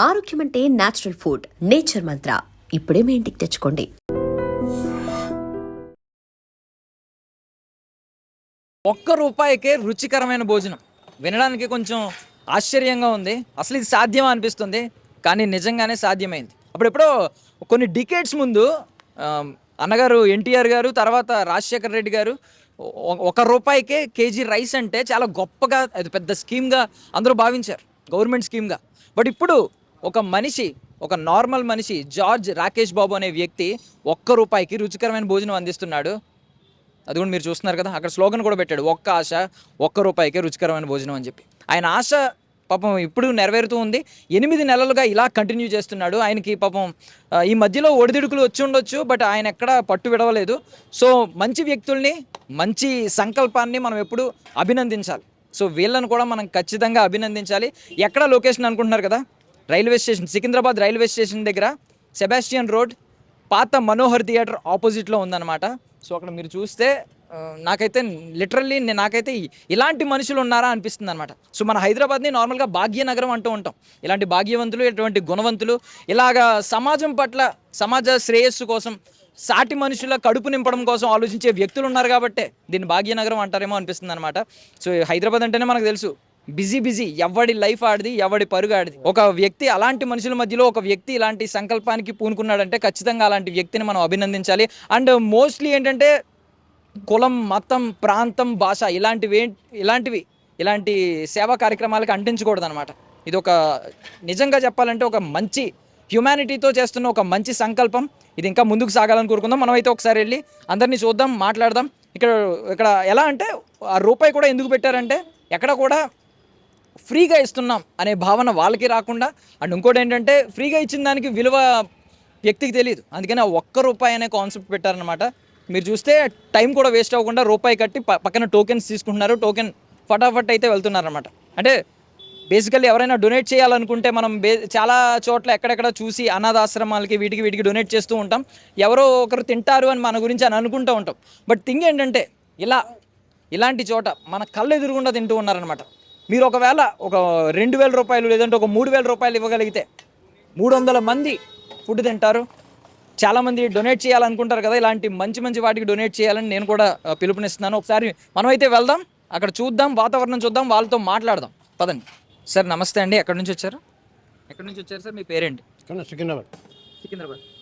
ఆరోగ్యం అంటే natural food. Nature మంత్ర ఇప్పుడే మీ ఇంటికి తెచ్చుకోండి. ₹1 రుచికరమైన భోజనం వినడానికి కొంచెం ఆశ్చర్యంగా ఉంది. అసలు ఇది సాధ్యమా అనిపిస్తుంది, కానీ నిజంగానే సాధ్యమైంది. అప్పుడెప్పుడో కొన్ని డికేడ్స్ ముందు అన్నగారు ఎన్టీఆర్ గారు, తర్వాత రాజశేఖర్ రెడ్డి గారు ₹1 కేజీ రైస్ అంటే చాలా గొప్పగా, అది పెద్ద స్కీమ్గా అందరూ భావించారు, గవర్నమెంట్ స్కీమ్గా. బట్ ఇప్పుడు ఒక మనిషి, ఒక నార్మల్ మనిషి జార్జ్ రాకేష్ బాబు అనే వ్యక్తి ₹1 రుచికరమైన భోజనం అందిస్తున్నాడు. అది కూడా మీరు చూస్తున్నారు కదా, అక్కడ స్లోగన్ కూడా పెట్టాడు, ఒక్క ఆశ ₹1 రుచికరమైన భోజనం అని చెప్పి. ఆయన ఆశ పాపం ఇప్పుడు నెరవేరుతూ ఉంది. 8 నెలలుగా ఇలా కంటిన్యూ చేస్తున్నాడు. ఆయనకి పాపం ఈ మధ్యలో ఒడిదుడుకులు వచ్చి ఉండొచ్చు, బట్ ఆయన ఎక్కడ పట్టు విడవలేదు. సో మంచి వ్యక్తుల్ని, మంచి సంకల్పాన్ని మనం ఎప్పుడు అభినందించాలి. సో వీళ్ళను కూడా మనం ఖచ్చితంగా అభినందించాలి. ఎక్కడ లొకేషన్ అనుకుంటున్నారు కదా, railway station, Secunderabad railway station దగ్గర సెబాస్టియన్ రోడ్, పాత మనోహర్ థియేటర్ ఆపోజిట్లో ఉందన్నమాట. సో అక్కడ మీరు చూస్తే నాకైతే లిటరల్లీ నాకైతే ఇలాంటి మనుషులు ఉన్నారా అనిపిస్తుంది అనమాట. సో మన హైదరాబాద్ని నార్మల్గా భాగ్యనగరం అంటూ ఉంటాం. ఇలాంటి భాగ్యవంతులు, ఇటువంటి గుణవంతులు, ఇలాగా సమాజం పట్ల, సమాజ శ్రేయస్సు కోసం, సాటి మనుషుల కడుపు నింపడం కోసం ఆలోచించే వ్యక్తులు ఉన్నారు కాబట్టే దీన్ని భాగ్యనగరం అంటారేమో అనిపిస్తుంది అనమాట. సో హైదరాబాద్ అంటేనే మనకు తెలుసు, బిజీ, ఎవడి లైఫ్ ఆడిది, ఎవడి పరుగు ఆడిది. ఒక వ్యక్తి, అలాంటి మనుషుల మధ్యలో ఒక వ్యక్తి ఇలాంటి సంకల్పానికి పూనుకున్నాడంటే ఖచ్చితంగా అలాంటి వ్యక్తిని మనం అభినందించాలి. అండ్ మోస్ట్లీ ఏంటంటే కులం, మతం, ప్రాంతం, భాష ఇలాంటి సేవా కార్యక్రమాలకు అంటించకూడదు అనమాట. ఇది ఒక నిజంగా చెప్పాలంటే ఒక మంచి హ్యుమానిటీతో చేస్తున్న ఒక మంచి సంకల్పం. ఇది ఇంకా ముందుకు సాగాలని కోరుకుందాం. మనం అయితే ఒకసారి వెళ్ళి అందరినీ చూద్దాం, మాట్లాడదాం. ఇక్కడ ఎలా అంటే ₹1 కూడా ఎందుకు పెట్టారంటే ఎక్కడ కూడా ఫ్రీగా ఇస్తున్నాం అనే భావన వాళ్ళకి రాకుండా, అండ్ ఇంకోటి ఏంటంటే ఫ్రీగా ఇచ్చిన దానికి విలువ వ్యక్తికి తెలియదు. అందుకని ఆ ₹1 అనే కాన్సెప్ట్ పెట్టారనమాట. మీరు చూస్తే టైం కూడా వేస్ట్ అవ్వకుండా ₹1 కట్టి పక్కన టోకెన్స్ తీసుకుంటున్నారు. టోకెన్ ఫటాఫట్ అయితే వెళ్తున్నారనమాట. అంటే బేసికల్లీ ఎవరైనా డొనేట్ చేయాలనుకుంటే మనం చాలా చోట్ల ఎక్కడెక్కడ చూసి అనాథాశ్రమాలకి వీటికి డొనేట్ చేస్తూ ఉంటాం. ఎవరో ఒకరు తింటారు అని మన గురించి అని అనుకుంటూ ఉంటాం. బట్ థింగ్ ఏంటంటే ఇలాంటి చోట మన కళ్ళు ఎదురుగుండా తింటూ ఉన్నారనమాట. మీరు ఒకవేళ ఒక ₹2,000 లేదంటే ఒక ₹3,000 ఇవ్వగలిగితే 300 మంది ఫుడ్ తింటారు. చాలామంది డొనేట్ చేయాలనుకుంటారు కదా, ఇలాంటి మంచి వాటికి డొనేట్ చేయాలని నేను కూడా పిలుపునిస్తున్నాను. ఒకసారి మనమైతే వెళ్దాం, అక్కడ చూద్దాం, వాతావరణం చూద్దాం, వాళ్ళతో మాట్లాడదాం. పదండి. సార్ నమస్తే అండి, ఎక్కడి నుంచి వచ్చారు సార్? మీ పేరేంటి? సికింద్రాబాద్.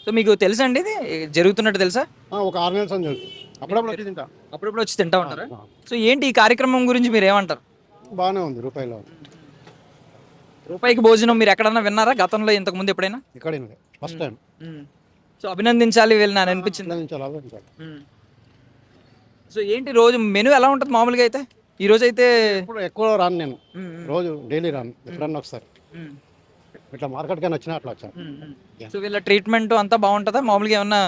సో మీకు తెలుసా అండి ఇది జరుగుతున్నట్టు తెలుసా? ఒక 6 నెలలు అప్పుడప్పుడు వచ్చి తింటా ఉంటారా? సో ఏంటి ఈ కార్యక్రమం గురించి మీరు ఏమంటారు? బాగానే ఉంది. ₹1 భోజనం మీరు ఎక్కడన్నా విన్నారా గతంలో, ఇంతకు ముందు ఎప్పుడైనా? ఇక్కడ ఫస్ట్ టైం. సో అభినందించాలి వీళ్ళని అని అనిపించింది. సో ఏంటి రోజు మెనూ ఎలా ఉంటుంది మామూలుగా అయితే? ఈ రోజు అయితే ఎక్కువ రాను నేను, రోజు డైలీ రాను, ఎప్పుడన్నా ఒకసారి ఇట్లా మార్కెట్ కానీ వచ్చినా అట్లా వచ్చాను. సో వీళ్ళ ట్రీట్మెంట్ అంతా బాగుంటుందా మామూలుగా? ఏమన్నా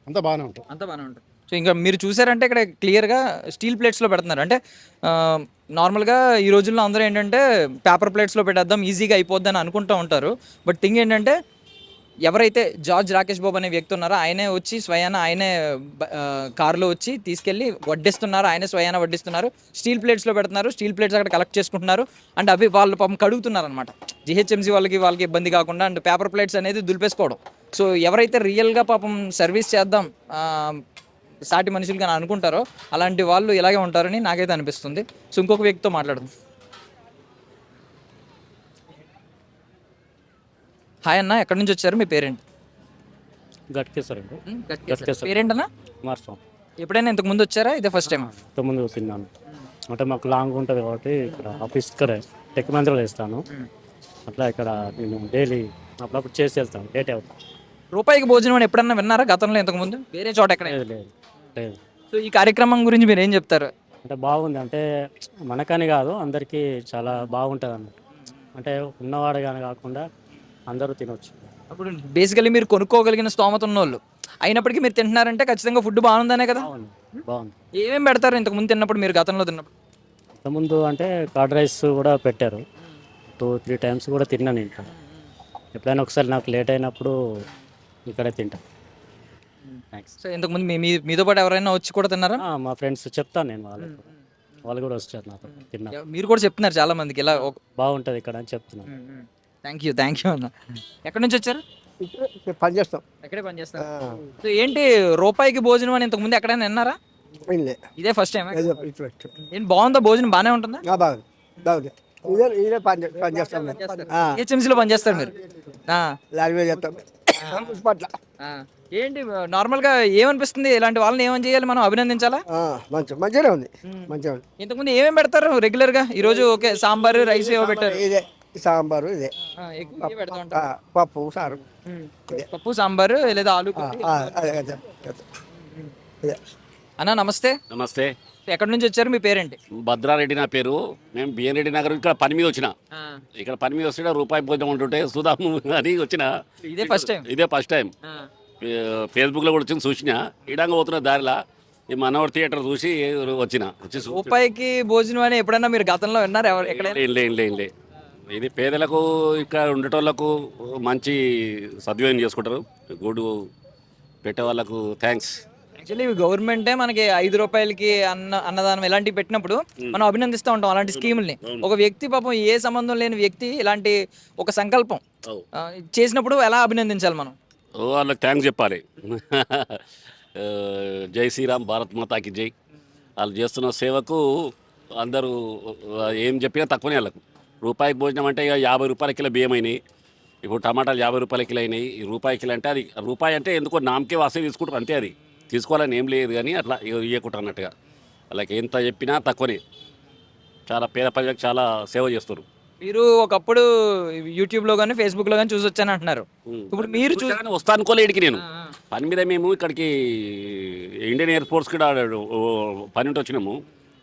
అంతా బాగానే ఉంటుంది. సో ఇంకా మీరు చూసారంటే ఇక్కడ క్లియర్గా స్టీల్ ప్లేట్స్లో పెడుతున్నారు. అంటే నార్మల్గా ఈ రోజుల్లో అందరూ ఏంటంటే పేపర్ ప్లేట్స్లో పెట్టేద్దాం, ఈజీగా అయిపోద్ది అని అనుకుంటూ ఉంటారు. బట్ థింగ్ ఏంటంటే ఎవరైతే జార్జ్ రాకేష్ బాబు అనే వ్యక్తి ఉన్నారో ఆయనే వచ్చి స్వయాన, ఆయనే కారులో వచ్చి తీసుకెళ్ళి వడ్డిస్తున్నారు, ఆయనే స్వయాన వడ్డిస్తున్నారు. స్టీల్ ప్లేట్స్లో పెడుతున్నారు, స్టీల్ ప్లేట్స్ అక్కడ కలెక్ట్ చేసుకుంటున్నారు. అండ్ అవి వాళ్ళు పాపం కడుగుతున్నారు అనమాట, జిహెచ్ఎంసీ వాళ్ళకి ఇబ్బంది కాకుండా. అండ్ పేపర్ ప్లేట్స్ అనేది దులిపేసుకోవడం. సో ఎవరైతే రియల్గా పాపం సర్వీస్ చేద్దాం సాటి మనుషులుగా అనుకుంటారో అలాంటి వాళ్ళు ఇలాగే ఉంటారని నాకైతే అనిపిస్తుంది. సో ఇంకొక వ్యక్తితో మాట్లాడదాం. హాయ్ అన్న, ఎక్కడి నుంచి వచ్చారు? మీ పేరేంటి? పేరేంటన్నా? ఎప్పుడైనా ఇంతకు ముందు వచ్చారా? ఇదే ఫస్ట్ టైం? ఇంతకుముందు తిన్నాను. అంటే మాకు లాంగ్ ఉంటుంది కాబట్టి ఇక్కడ ఆఫీస్ ఇక్కడ టెక్ మందిలో వేస్తాను. అట్లా ఇక్కడ నేను డైలీ అప్పుడప్పుడు చేసి వెళ్తాను, లేట్ అవుతాను. ₹1 భోజనం అని ఎప్పుడన్నా విన్నారా గతంలో, ఇంతకుముందు వేరే చోట ఎక్కడ? లేదు. సో ఈ కార్యక్రమం గురించి మీరు ఏం చెప్తారు? అంటే బాగుంది, అంటే మనకని కాదు అందరికీ చాలా బాగుంటుంది అన్నట్టు. అంటే ఉన్నవాడు కానీ కాకుండా అందరూ తినొచ్చు. అప్పుడు బేసికలీ మీరు కొనుక్కోగలిగిన స్తోమత ఉన్నోళ్ళు అయినప్పటికీ మీరు తింటున్నారంటే ఖచ్చితంగా ఫుడ్ బాగుందనే కదా? బాగుంది. ఏమేమి పెడతారు ఇంతకుముందు తిన్నప్పుడు, మీరు గతంలో తిన్నప్పుడు? ఇంతకుముందు అంటే కర్డ్ రైస్ కూడా పెట్టారు, 2-3 టైమ్స్ కూడా తిన్నాను. ఇంకా ఎప్పుడైనా ఒకసారి నాకు లేట్ అయినప్పుడు ఇక్కడే తింటాను. సో ఇంతకుముందు మీతో పాటు ఎవరైనా వచ్చి కూడా తిన్నారా? మా ఫ్రెండ్స్ చెప్తాను నేను వాళ్ళకి. వాళ్ళు కూడా వచ్చారు నాతో తిన్నా. మీరు కూడా చెప్తున్నారు చాలా మందికి ఇలా. బాగుంటుంది ఇక్కడ అని చెప్తున్నాను. థ్యాంక్ యూ అన్న. ఎక్కడి నుంచి వచ్చారు? ఇక్కడ పని చేస్తాం. ఎక్కడే పని చేస్తారు. సో ఏంటి రూపాయికి భోజనం అని ఇంతకు ముందు ఎక్కడైనా విన్నారా? ఇల్లే ఇదే ఫస్ట్ టైం. ఇప్పుడు ఏంటి బాగుందా భోజనం? బాగానే ఉంటుందా? బాగుంది బాగుంది. ఇదే పని చేస్తాం. హెచ్ఎంసీలో పని చేస్తారు మీరు? లారీ చేస్తాం పట్ల. ఏంటి నార్మల్గా ఏమనిపిస్తుంది? ఇలాంటి వాళ్ళని ఏమని చేయాలి, మనం అభినందించాలా? మంచిగానే ఉంది, మంచిగా ఉంది. ఇంతకుముందు ఏమేమి పెడతారు రెగ్యులర్ గా? ఈ రోజు ఓకే సాంబార్ రైస్ ఏవో పెట్టారు. ఇదే సాంబారు, ఇదే ఎక్కువ ఇవే పెడతా ఉంటారు. పప్పు సారు, పప్పు సాంబారు లేదా ఆలు కర్రీ. ఇదే. అన్న నమస్తే. నమస్తే. ఎక్కడి నుంచి వచ్చారు? మీ పేరేంటి? భద్రారెడ్డి నా పేరు. మేము బిఎన్ రెడ్డి నగర్ ఇక్కడ పని మీద వచ్చిన. ఇక్కడ పని మీద వస్తే రూపాయి భోజనం ఉంటుంటే చూద్దాము అని వచ్చిన. ఇదే ఫస్ట్ టైం. ఇదే ఫస్ట్ టైం. ఫేస్బుక్లో కూడా వచ్చింది చూసిన. ఇడంగా పోతున్న దారిలో ఈ మనోహర్ థియేటర్ చూసి వచ్చిన. రూపాయికి భోజనం అని ఎప్పుడైనా మీరు గతంలో విన్నారు? లే ఇది పేదలకు ఇక్కడ ఉండేటోళ్ళకు మంచి సద్వినియోగం చేసుకుంటారు. గుడ్ పెట్టే వాళ్ళకు థ్యాంక్స్. యాక్చువల్లీ గవర్నమెంటే మనకి 5 రూపాయలకి అన్నదానం ఇలాంటివి పెట్టినప్పుడు మనం అభినందిస్తూ ఉంటాం అలాంటి స్కీముల్ని. ఒక వ్యక్తి పాపం ఏ సంబంధం లేని వ్యక్తి ఇలాంటి ఒక సంకల్పం చేసినప్పుడు ఎలా అభినందించాలి మనం? వాళ్ళకి థ్యాంక్స్ చెప్పాలి. జై శ్రీరామ్, భారత్ మాతాకి జై. వాళ్ళు చేస్తున్న సేవకు అందరూ ఏం చెప్పినా తక్కువనే. వాళ్ళకు రూపాయికి భోజనం అంటే ఇక 50 రూపాయల కిలో బియ్యం అయినాయి. ఇప్పుడు టమాటాలు 50 రూపాయల కిలో అయినాయి. ఈ రూపాయి కిలో అంటే అది రూపాయి అంటే ఎందుకో నామకే వాసే తీసుకుంటారు అంతే. అది తీసుకోవాలని ఏం లేదు కానీ అట్లా ఇవ్వకుంటారు అన్నట్టుగా. వాళ్ళకి ఎంత చెప్పినా తక్కువనే. చాలా పేద ప్రజలకు చాలా సేవ చేస్తారు. మీరు ఒకప్పుడు యూట్యూబ్లో కానీ ఫేస్బుక్లో కానీ చూసి వచ్చాను అంటున్నారు. ఇప్పుడు మీరు వస్తా అనుకోలే ఇక్కడికి. నేను పని మీద మేము ఇక్కడికి ఇండియన్ ఎయిర్ ఫోర్స్ కూడా పని ఉంటే వచ్చినాము.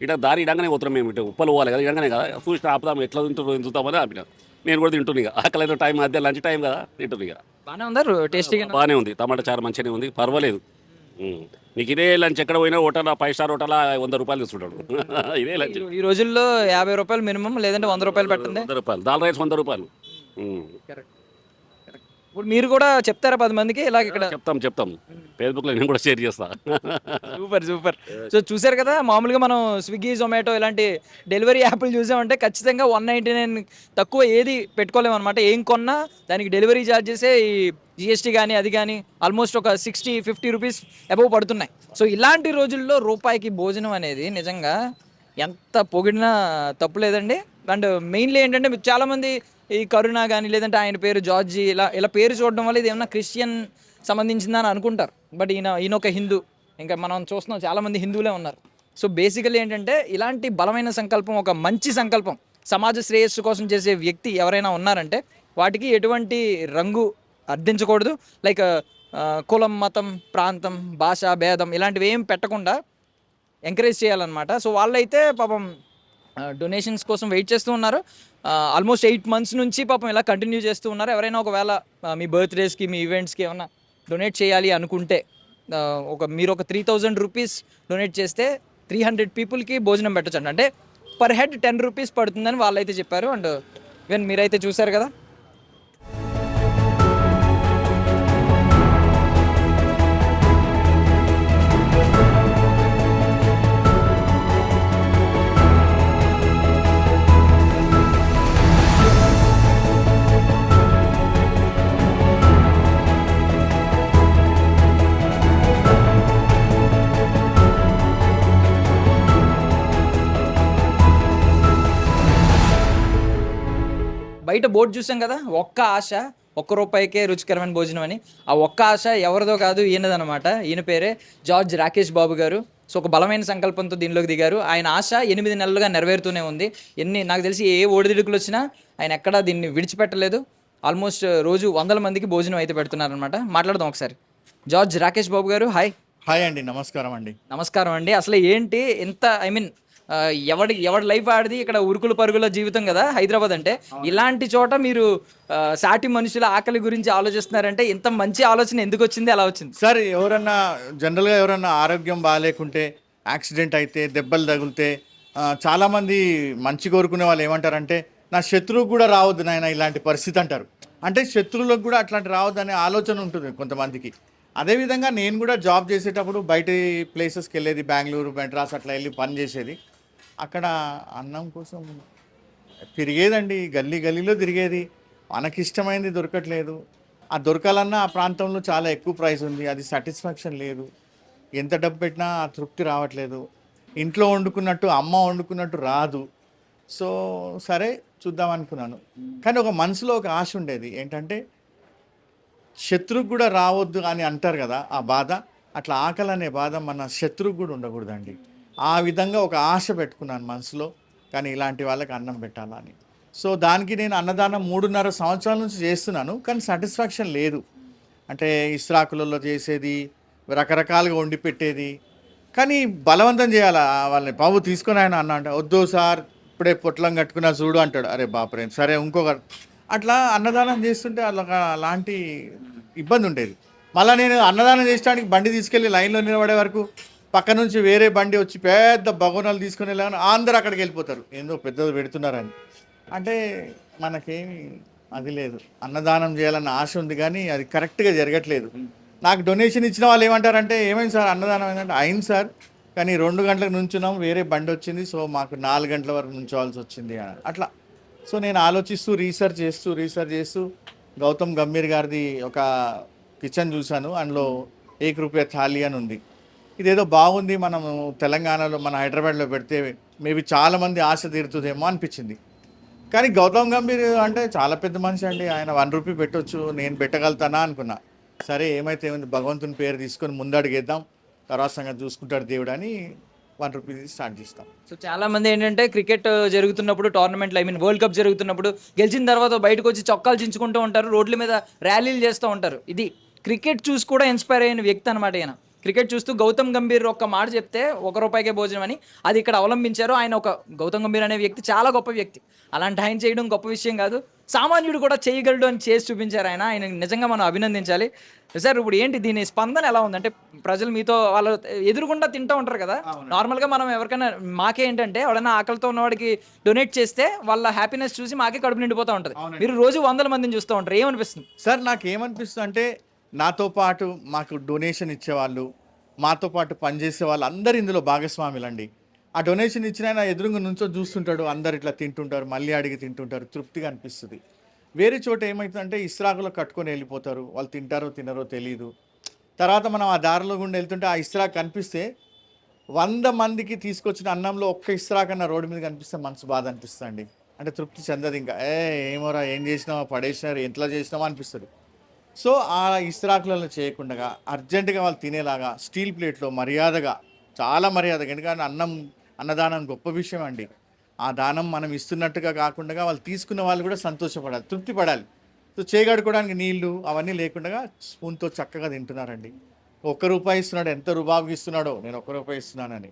ఇట్లా దారి ఇడంగానే పోతున్నాం మేము. ఇటు ఉప్పలు పోవాలి కదా, ఇడంగానే కదా చూసిన ఆపుదాం ఎట్లా తింటామని ఆపిన. నేను కూడా తింటున్నా. ఇక ఆకలి అయితే టైం మధ్య లంచ్ టైం కదా తింటున్నా. ఇక బాగానే ఉందా? టేస్టీగా బాగానే ఉంది. టమాటా చారు మంచిగానే ఉంది, పర్వాలేదు. నీకు ఇదే లంచ్ ఎక్కడ పోయినా హోటల్ 5 స్టార్ హోటల్ 100 రూపాయలు తీసుకుంటాడు. ఇదే లంచ్. ఈ రోజుల్లో 50 రూపాయలు మినిమం, లేదంటే 100 రూపాయలు పెట్టండి. 100 రూపాయలు దాల్ రైస్ 100 రూపాయలు. ఇప్పుడు మీరు కూడా చెప్తారా 10 మందికి ఇలాగ? ఇక్కడ చెప్తాం. ఫేస్బుక్లో నేను కూడా షేర్ చేస్తా. సూపర్. సో చూసారు కదా, మామూలుగా మనం స్విగ్గీ, జొమాటో ఇలాంటి డెలివరీ యాప్లు చూసామంటే ఖచ్చితంగా 199 తక్కువ ఏది పెట్టుకోలేము అనమాట. ఏం కొన్నా దానికి డెలివరీ ఛార్జెసే ఈ జిఎస్టీ కానీ అది కానీ ఆల్మోస్ట్ ఒక 60-50 రూపీస్ అబవ్ పడుతున్నాయి. సో ఇలాంటి రోజుల్లో రూపాయికి భోజనం అనేది నిజంగా ఎంత పొగిడినా తప్పు లేదండి. అండ్ మెయిన్లీ ఏంటంటే చాలామంది ఈ కరుణ కానీ లేదంటే ఆయన పేరు జార్జి ఇలా పేరు చూడడం వల్ల ఇది ఏమన్నా క్రిస్టియన్ సంబంధించిందని అనుకుంటారు. బట్ ఈయన ఒక హిందూ. ఇంకా మనం చూస్తున్నాం చాలామంది హిందువులే ఉన్నారు. సో బేసికలీ ఏంటంటే ఇలాంటి బలమైన సంకల్పం, ఒక మంచి సంకల్పం, సమాజ శ్రేయస్సు కోసం చేసే వ్యక్తి ఎవరైనా ఉన్నారంటే వాటికి ఎటువంటి రంగు అర్థించకూడదు. లైక్ కులం, మతం, ప్రాంతం, భాష భేదం ఇలాంటివి ఏం పెట్టకుండా ఎంకరేజ్ చేయాలన్నమాట. సో వాళ్ళైతే పాపం డొనేషన్స్ కోసం వెయిట్ చేస్తూ ఉన్నారు. ఆల్మోస్ట్ 8 months నుంచి పాపం ఇలా కంటిన్యూ చేస్తూ ఉన్నారు. ఎవరైనా ఒకవేళ మీ బర్త్డేస్కి, మీ ఈవెంట్స్కి ఏమైనా డొనేట్ చేయాలి అనుకుంటే మీరు ఒక 3000 రూపీస్ డొనేట్ చేస్తే 300 పీపుల్కి భోజనం పెట్టచ్చు. అంటే పర్ హెడ్ 10 రూపీస్ పడుతుందని వాళ్ళైతే చెప్పారు. అండ్ ఈవెన్ మీరైతే చూసారు కదా. బయట బోర్డు చూసాం కదా, ఒక్క ఆశ, 1 రూపాయికే రుచికరమైన భోజనం అని. ఆ ఒక్క ఆశ ఎవరిదో కాదు, ఈయనదనమాట. ఈయన పేరే జార్జ్ రాకేష్ బాబు గారు. సో ఒక బలమైన సంకల్పంతో దీనిలోకి దిగారు. ఆయన ఆశ 8 నెలలుగా నెరవేరుతూనే ఉంది. నాకు తెలిసి ఏ ఒడిదుడుకులు వచ్చినా ఆయన ఎక్కడా దీన్ని విడిచిపెట్టలేదు. ఆల్మోస్ట్ రోజు 100 మందికి భోజనం అయితే పెడుతున్నారనమాట. మాట్లాడదాం ఒకసారి. జార్జ్ రాకేష్ బాబు గారు, హాయ్ అండి. నమస్కారం అండి. అసలు ఏంటి ఇంత ఎవడి లైఫ్ ఆడిది, ఇక్కడ ఉరుకుల పరుగుల జీవితం కదా హైదరాబాద్ అంటే. ఇలాంటి చోట మీరు సాటి మనుషుల ఆకలి గురించి ఆలోచిస్తున్నారంటే ఇంత మంచి ఆలోచన ఎందుకు వచ్చింది, ఎలా వచ్చింది? సార్, జనరల్గా ఎవరన్నా ఆరోగ్యం బాగాలేకుంటే, యాక్సిడెంట్ అయితే, దెబ్బలు తగిలితే చాలామంది మంచి కోరుకునే వాళ్ళు ఏమంటారంటే, నా శత్రువుకు కూడా రావద్దు నాయన ఇలాంటి పరిస్థితి అంటారు. అంటే శత్రువులకు కూడా అట్లాంటి రావద్దు అనే ఆలోచన ఉంటుంది కొంతమందికి. అదేవిధంగా నేను కూడా జాబ్ చేసేటప్పుడు బయట ప్లేసెస్కి వెళ్ళేది, బెంగళూరు, మెడ్రాస్ అట్లా వెళ్ళి పని చేసేది. అక్కడ అన్నం కోసం తిరిగేదండి, గల్లీ గల్లీలో తిరిగేది. మనకిష్టమైంది దొరకట్లేదు. ఆ దొరకాలన్నా ఆ ప్రాంతంలో చాలా ఎక్కువ ప్రైస్ ఉంది. అది సాటిస్ఫాక్షన్ లేదు. ఎంత డబ్బు పెట్టినా ఆ తృప్తి రావట్లేదు. ఇంట్లో వండుకున్నట్టు, అమ్మ వండుకున్నట్టు రాదు. సో, సరే చూద్దాం అనుకున్నాను. కానీ ఒక మనసులో ఒక ఆశ ఉండేది. ఏంటంటే, శత్రువుకు కూడా రావద్దు అని అంటారు కదా! ఆ బాధ. అట్లా ఆకలనే బాధ మన శత్రువుకు కూడా ఉండకూడదండి. ఆ విధంగా ఒక ఆశ పెట్టుకున్నాను మనసులో. కానీ ఇలాంటి వాళ్ళకి అన్నం పెట్టాలా అని. సో, దానికి నేను అన్నదానం 3.5 సంవత్సరాల నుంచి చేస్తున్నాను. కానీ సాటిస్ఫాక్షన్ లేదు. అంటే ఇస్రాకులలో చేసేది, రకరకాలుగా వండి పెట్టేది. కానీ బలవంతం చేయాలా వాళ్ళని, బాబు తీసుకొని ఆయన అన్న అంటే, వద్దు సార్ ఇప్పుడే పొట్లం కట్టుకున్నా చూడు అంటాడు. అరే బాపురే, సరే ఇంకొక అట్లా అన్నదానం చేస్తుంటే అలాంటి ఇబ్బంది ఉండేది. మళ్ళీ నేను అన్నదానం చేయడానికి బండి తీసుకెళ్ళి లైన్లో నిలబడే వరకు పక్క నుంచి వేరే బండి వచ్చి పెద్ద భగవనాలు తీసుకొని వెళ్ళాలని అందరూ అక్కడికి వెళ్ళిపోతారు, ఏందో పెద్దది పెడుతున్నారని. అంటే మనకేమి అది లేదు. అన్నదానం చేయాలన్న ఆశ ఉంది కానీ అది కరెక్ట్గా జరగట్లేదు. నాకు డొనేషన్ ఇచ్చిన వాళ్ళు ఏమంటారంటే, ఏమైంది సార్ అన్నదానం ఏంటంటే, అయింది సార్ కానీ 2 గంటలకు నుంచున్నాం, వేరే బండి వచ్చింది, సో మాకు 4 గంటల వరకు నుంచోవాల్సి వచ్చింది అట్లా. సో నేను ఆలోచిస్తూ రీసెర్చ్ చేస్తూ గౌతమ్ గంభీర్ గారిది ఒక కిచెన్ చూశాను. అందులో 1 రూపాయ థాలీ అని ఉంది. ఇదేదో బాగుంది, మనం తెలంగాణలో మన హైదరాబాద్లో పెడితే మేబీ చాలామంది ఆశ తీరుతుందేమో అనిపించింది. కానీ గౌతమ్ గంభీర్ అంటే చాలా పెద్ద మనిషి అండి, ఆయన 1 రూపీ పెట్టొచ్చు, నేను పెట్టగలుగుతానా అనుకున్నా. సరే ఏమైతే ఏమైంది, భగవంతుని పేరు తీసుకొని ముందడుగేద్దాం, తర్వాత సంగతి చూసుకుంటాడు దేవుడు అని 1 రూపీ స్టార్ట్ చేస్తాం. సో చాలా మంది ఏంటంటే క్రికెట్ జరుగుతున్నప్పుడు, టోర్నమెంట్లు వరల్డ్ కప్ జరుగుతున్నప్పుడు గెలిచిన తర్వాత బయటకు వచ్చి చొక్కాలు చించుకుంటూ ఉంటారు, రోడ్ల మీద ర్యాలీలు చేస్తూ ఉంటారు. ఇది క్రికెట్ చూసి కూడా ఇన్స్పైర్ అయిన వ్యక్తి అనమాట ఈయన. క్రికెట్ చూస్తూ గౌతమ్ గంభీర్ ఒక్క మాట చెప్తే 1 రూపాయికే భోజనం అని అది ఇక్కడ అవలంబించారు. ఆయన ఒక గౌతమ్ గంభీర్ అనే వ్యక్తి చాలా గొప్ప వ్యక్తి. అలాంటి ఆయన చేయడం గొప్ప విషయం కాదు, సామాన్యుడు కూడా చేయగలడు అని చేసి చూపించారు ఆయన నిజంగా మనం అభినందించాలి. సార్ ఇప్పుడు ఏంటి దీని స్పందన ఎలా ఉంది? అంటే ప్రజలు మీతో వాళ్ళు ఎదురుగుండా తింటూ ఉంటారు కదా, నార్మల్గా మనం ఎవరికైనా మాకే ఏంటంటే ఎవరైనా ఆకలితో ఉన్నవాడికి డొనేట్ చేస్తే వాళ్ళ హ్యాపీనెస్ చూసి మాకే కడుపు నిండిపోతూ ఉంటుంది. మీరు రోజు 100 మందిని చూస్తూ ఉంటారు, ఏమనిపిస్తుంది సార్? నాకు ఏమనిపిస్తుంది అంటే, నాతో పాటు మాకు డొనేషన్ ఇచ్చేవాళ్ళు, మాతో పాటు పనిచేసే వాళ్ళు అందరు ఇందులో భాగస్వాములండి. ఆ డొనేషన్ ఇచ్చిన ఆయన ఎదురుగా నుంచో చూస్తుంటాడు, అందరు ఇట్లా తింటుంటారు, మళ్ళీ అడిగి తింటుంటారు, తృప్తిగా అనిపిస్తుంది. వేరే చోట ఏమవుతుందంటే ఇస్రాకులో కట్టుకొని వెళ్ళిపోతారు, వాళ్ళు తింటారో తినరో తెలియదు. తర్వాత మనం ఆ దారిలో గుండా వెళ్తుంటే ఆ ఇస్రాక్ కనిపిస్తే 100 మందికి తీసుకొచ్చిన అన్నంలో ఒక్క ఇస్రాక్ అన్న రోడ్డు మీద కనిపిస్తే మనసు బాధ అనిపిస్తుంది. అంటే తృప్తి చెందదు. ఇంకా ఏమోరా, ఏం చేసినావా, పడేసినారు, ఎట్లా చేసినావా అనిపిస్తుంది. సో ఆ ఇస్రాకులలో చేయకుండా అర్జెంటుగా వాళ్ళు తినేలాగా స్టీల్ ప్లేట్లో మర్యాదగా, చాలా మర్యాదగా, ఎందుకంటే అన్నదానం గొప్ప విషయం అండి. ఆ దానం మనం ఇస్తున్నట్టుగా కాకుండా వాళ్ళు తీసుకున్న వాళ్ళు కూడా సంతోషపడాలి, తృప్తి పడాలి. సో చేయగడుకోవడానికి నీళ్లు అవన్నీ లేకుండా స్పూన్తో చక్కగా తింటున్నారండి. 1 రూపాయి ఇస్తున్నాడు, ఎంత రూబాబుకి ఇస్తున్నాడో, నేను 1 రూపాయి ఇస్తున్నానని.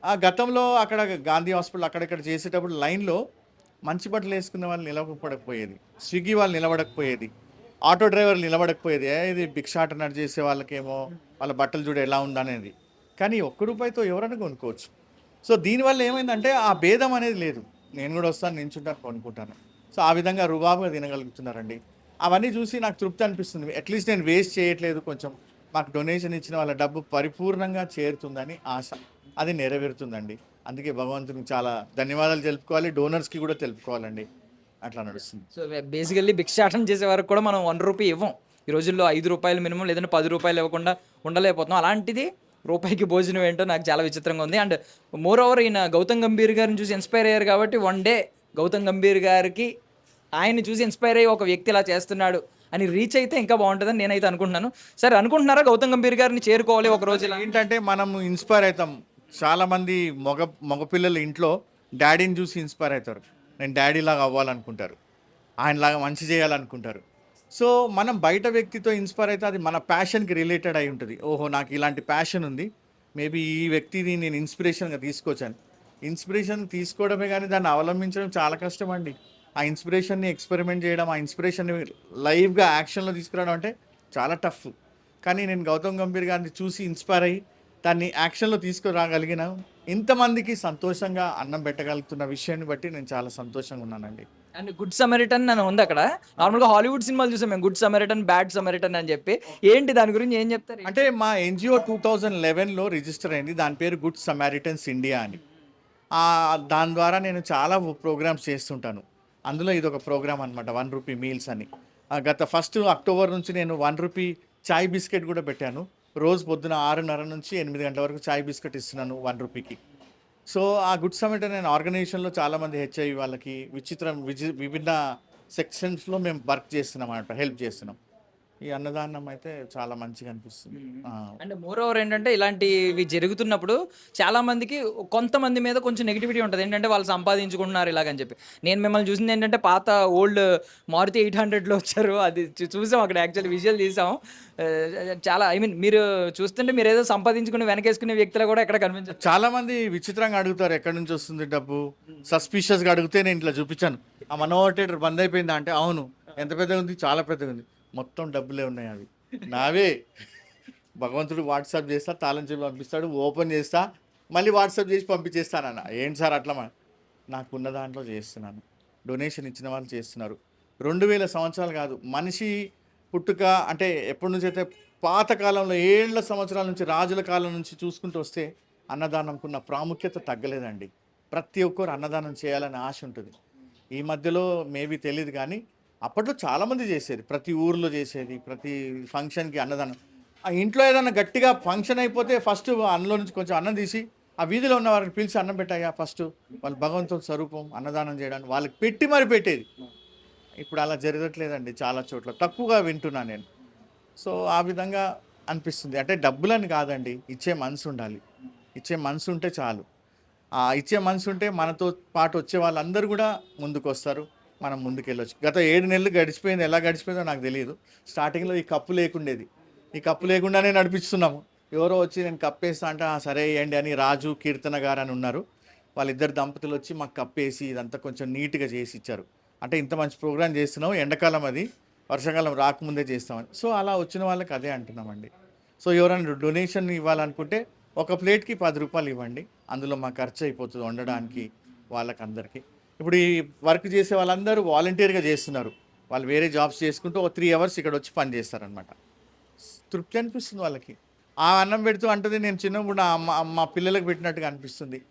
ఆ గతంలో అక్కడ గాంధీ హాస్పిటల్ అక్కడక్కడ చేసేటప్పుడు లైన్లో మంచి బట్టలు వేసుకున్న వాళ్ళు నిలబడకపోయేది, స్విగ్గీ వాళ్ళు నిలబడకపోయేది, ఆటో డ్రైవర్లు నిలబడకపోయేది. ఇది భిక్షాటన చేసే వాళ్ళకేమో వాళ్ళ బట్టలు చూడ ఎలా ఉందనేది. కానీ 1 రూపాయితో ఎవరైనా కొనుక్కోవచ్చు. సో దీనివల్ల ఏమైందంటే ఆ భేదం అనేది లేదు. నేను కూడా వస్తాను, నించుంటాను, కొనుక్కుంటాను. సో ఆ విధంగా రుబాబుగా తినగలుగుతున్నారండి. అవన్నీ చూసి నాకు తృప్తి అనిపిస్తుంది. అట్లీస్ట్ నేను వేస్ట్ చేయట్లేదు, కొంచెం మాకు డొనేషన్ ఇచ్చిన వాళ్ళ డబ్బు పరిపూర్ణంగా చేరుతుందని ఆశ, అది నెరవేరుతుందండి. అందుకే భగవంతునికి చాలా ధన్యవాదాలు తెలుపుకోవాలి, డోనర్స్కి కూడా తెలుపుకోవాలండి. అట్లా నడుస్తుంది. సో బేసికల్లీ భిక్షాటన చేసే వరకు కూడా మనం 1 రూపీ ఇవ్వం ఈ రోజుల్లో. 5 రూపాయలు మినిమం, లేదంటే 10 రూపాయలు ఇవ్వకుండా ఉండలేకపోతున్నాం. అలాంటిది రూపాయికి భోజనం ఏంటో నాకు చాలా విచిత్రంగా ఉంది. అండ్ మోర్ ఓవర్ ఈయన గౌతమ్ గంభీర్ గారిని చూసి ఇన్స్పైర్ అయ్యారు కాబట్టి వన్ డే గౌతమ్ గంభీర్ గారికి ఆయన్ని చూసి ఇన్స్పైర్ అయ్యి ఒక వ్యక్తి ఇలా చేస్తున్నాడు అని రీచ్ అయితే ఇంకా బాగుంటుందని నేనైతే అనుకుంటున్నాను. సరే అనుకుంటున్నారా గౌతమ్ గంభీర్ గారిని చేరుకోవాలి ఒక రోజు ఇలా? ఏంటంటే మనం ఇన్స్పైర్ అవుతాం. చాలామంది మగపిల్లలు ఇంట్లో డాడీని చూసి ఇన్స్పైర్ అవుతారు, నేను డాడీలాగా అవ్వాలనుకుంటారు, ఆయనలాగా మంచి చేయాలనుకుంటారు. సో మనం బయట వ్యక్తితో ఇన్స్పైర్ అయితే అది మన ప్యాషన్కి రిలేటెడ్ అయి ఉంటుంది. ఓహో, నాకు ఇలాంటి ప్యాషన్ ఉంది, మేబీ ఈ వ్యక్తిని నేను ఇన్స్పిరేషన్గా తీసుకోవచ్చాను. ఇన్స్పిరేషన్ తీసుకోవడమే కానీ దాన్ని అవలంబించడం చాలా కష్టం అండి. ఆ ఇన్స్పిరేషన్ని ఎక్స్పెరిమెంట్ చేయడం, ఆ ఇన్స్పిరేషన్ని లైవ్గా యాక్షన్లో తీసుకురావడం అంటే చాలా టఫ్. కానీ నేను గౌతమ్ గంభీర్ గారిని చూసి ఇన్స్పైర్ అయ్యి దాన్ని యాక్షన్లో తీసుకురాగలిగిన ఇంతమందికి సంతోషంగా అన్నం పెట్టగలుగుతున్న విషయాన్ని బట్టి నేను చాలా సంతోషంగా ఉన్నానండి. అండ్ గుడ్ సమరిటన్ అని ఉంది అక్కడ. నార్మల్గా హాలీవుడ్ సినిమాలు చూసాం మేము, గుడ్ సమరిటన్, బ్యాడ్ సమరిటన్ అని చెప్పి. ఏంటి దాని గురించి ఏం చెప్తారు? అంటే మా NGO 2011లో రిజిస్టర్ అయింది, దాని పేరు గుడ్ సమారిటన్స్ ఇండియా అని. దాని ద్వారా నేను చాలా ప్రోగ్రామ్స్ చేస్తుంటాను. అందులో ఇదొక ప్రోగ్రామ్ అనమాట, 1 రూపీ మీల్స్ అని. గత ఫస్ట్ అక్టోబర్ నుంచి నేను 1 రూపీ చాయ్ బిస్కెట్ కూడా పెట్టాను. రోజు పొద్దున 6:30 నుంచి 8 గంటల వరకు చాయ్ బిస్కెట్ ఇస్తున్నాను 1 రూపీకి. సో ఆ గుడ్ సమిట్ నేను ఆర్గనైజేషన్లో చాలామంది హెచ్ఐవి వాళ్ళకి విభిన్న సెక్షన్స్లో మేము వర్క్ చేస్తున్నాం అన్నమాట, హెల్ప్ చేస్తున్నాం. ఈ అన్నదానం అయితే చాలా మంచిగా అనిపిస్తుంది. అండ్ మోర్ ఓవర్ ఏంటంటే ఇలాంటివి జరుగుతున్నప్పుడు చాలా మందికి కొంతమంది మీద కొంచెం నెగిటివిటీ ఉంటుంది. ఏంటంటే వాళ్ళు సంపాదించుకుంటున్నారు ఇలాగని చెప్పి. నేను మిమ్మల్ని చూసింది ఏంటంటే పాత ఓల్డ్ మారుతి 800లో వచ్చారు, అది చూసాం అక్కడ, యాక్చువల్లీ విజువల్ తీసాం. చాలా మీరు చూస్తుంటే మీరు ఏదో సంపాదించుకుని వెనకేసుకునే వ్యక్తులు కూడా ఎక్కడ కనిపించారు. చాలా మంది విచిత్రంగా అడుగుతారు, ఎక్కడి నుంచి వస్తుంది డబ్బు, సస్పిషియస్గా అడిగితే నేను ఇట్లా చూపించాను, ఆ మనోహర్ థియేటర్ బంద్ అయిపోయిందా అంటే అవును, ఎంత పెద్దగా ఉంది, చాలా పెద్దగా ఉంది, మొత్తం డబ్బులే ఉన్నాయి, అవి నావే. భగవంతుడు వాట్సాప్ చేస్తా, తాళం చెప్పి పంపిస్తాడు, ఓపెన్ చేస్తా, మళ్ళీ వాట్సాప్ చేసి పంపించేస్తానన్న. ఏంటి సార్ అట్లా? నాకున్న దాంట్లో చేస్తున్నాను. డొనేషన్ ఇచ్చిన వాళ్ళు చేస్తున్నారు. 2000 సంవత్సరాలు కాదు, మనిషి పుట్టుక అంటే ఎప్పటి నుంచి అయితే పాతకాలంలో ఏళ్ల సంవత్సరాల నుంచి, రాజుల కాలం నుంచి చూసుకుంటూ వస్తే అన్నదానంకున్న ప్రాముఖ్యత తగ్గలేదండి. ప్రతి ఒక్కరు అన్నదానం చేయాలని ఆశ ఉంటుంది. ఈ మధ్యలో మేబీ తెలియదు కానీ అప్పట్లో చాలామంది చేసేది, ప్రతి ఊర్లో చేసేది, ప్రతి ఫంక్షన్కి అన్నదానం. ఆ ఇంట్లో ఏదైనా గట్టిగా ఫంక్షన్ అయిపోతే ఫస్ట్ అన్నంలో నుంచి కొంచెం అన్నం తీసి ఆ వీధిలో ఉన్న వారిని పిలిచి అన్నం పెట్టాయా ఫస్ట్, వాళ్ళు భగవంతుడి స్వరూపం, అన్నదానం చేయడానికి వాళ్ళకి పెట్టి మరి పెట్టేది. ఇప్పుడు అలా జరగట్లేదండి, చాలా చోట్ల తక్కువగా వింటున్నాను నేను. సో ఆ విధంగా అనిపిస్తుంది. అంటే డబ్బులని కాదండి, ఇచ్చే మనసు ఉండాలి. ఇచ్చే మనసు ఉంటే చాలు. ఆ ఇచ్చే మనసు ఉంటే మనతో పాటు వచ్చే వాళ్ళందరూ కూడా ముందుకు వస్తారు, మనం ముందుకెళ్ళొచ్చు. గత 7 నెలలు గడిచిపోయింది, ఎలా గడిచిపోయిందో నాకు తెలియదు. స్టార్టింగ్లో ఈ కప్పు లేకుండేది, ఈ కప్పు లేకుండానే నడిపిస్తున్నాము. ఎవరో వచ్చి నేను కప్పేస్తా అంటే సరే వేయండి అని రాజు, కీర్తన గారు అని ఉన్నారు, వాళ్ళిద్దరు దంపతులు వచ్చి మాకు కప్పేసి ఇదంతా కొంచెం నీట్గా చేసి ఇచ్చారు. అంటే ఇంత మంచి ప్రోగ్రామ్ చేస్తున్నాం, ఎండాకాలం అది, వర్షాకాలం రాకముందే చేస్తామని. సో అలా వచ్చిన వాళ్ళకి అదే అంటున్నామండి. సో ఎవరైనా డొనేషన్ ఇవ్వాలనుకుంటే ఒక ప్లేట్కి 10 రూపాయలు ఇవ్వండి, అందులో మా ఖర్చు అయిపోతుంది వండడానికి వాళ్ళకందరికీ. ఇప్పుడు ఈ వర్క్ చేసే వాళ్ళందరూ వాలంటీర్గా చేస్తున్నారు, వాళ్ళు వేరే జాబ్స్ చేసుకుంటూ ఒక 3 అవర్స్ ఇక్కడ వచ్చి పని చేస్తారనమాట. తృప్తి అనిపిస్తుంది వాళ్ళకి. ఆ అన్నం పెడుతూ అంటుంది, నేను చిన్నప్పుడు నా మా పిల్లలకు పెట్టినట్టుగా అనిపిస్తుంది.